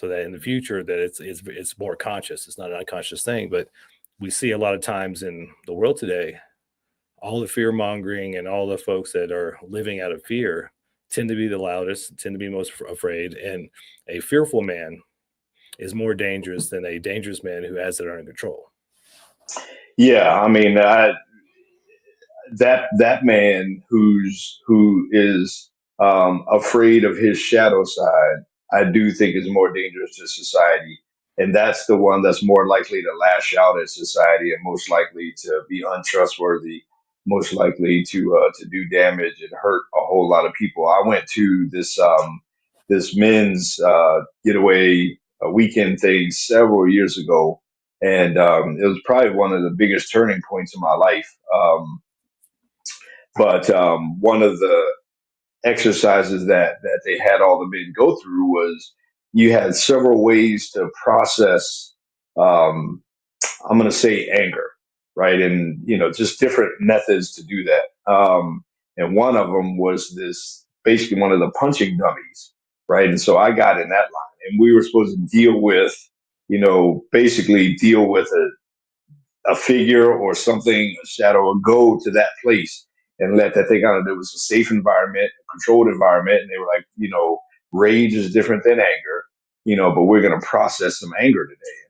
so that in the future that it's more conscious. It's not an unconscious thing, but we see a lot of times in the world today, all the fear mongering and all the folks that are living out of fear tend to be the loudest, tend to be most afraid, and a fearful man is more dangerous than a dangerous man who has it under control. Yeah, I mean, that man who is afraid of his shadow side, I do think is more dangerous to society, and that's the one that's more likely to lash out at society and most likely to be untrustworthy, most likely to do damage and hurt a whole lot of people. I went to this men's getaway weekend thing several years ago, and it was probably one of the biggest turning points in my life. But one of the exercises that they had all the men go through was you had several ways to process. Um, I'm going to say anger, right? And just different methods to do that. And one of them was this basically one of the punching dummies, right? And so I got in that line, and we were supposed to deal with, basically deal with a figure or something, a shadow, or go to that place and let that thing out. And it was a safe environment, a controlled environment. And they were like, rage is different than anger, but we're going to process some anger today.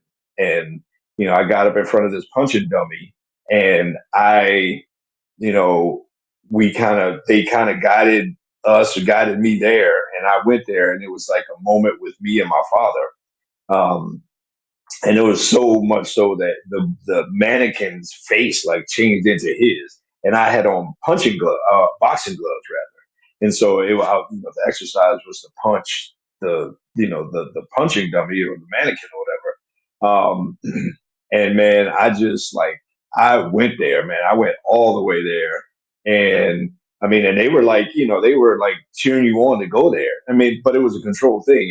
And, I got up in front of this punching dummy and you know, they kind of guided us or guided me there. And I went there and it was like a moment with me and my father. And it was so much so that the mannequin's face like changed into his, and I had on boxing gloves rather, and so the exercise was to punch the punching dummy or the mannequin or whatever. And man, I just like I went there, man. I went all the way there, and I mean, and they were like, they were like cheering you on to go there. I mean, but it was a controlled thing.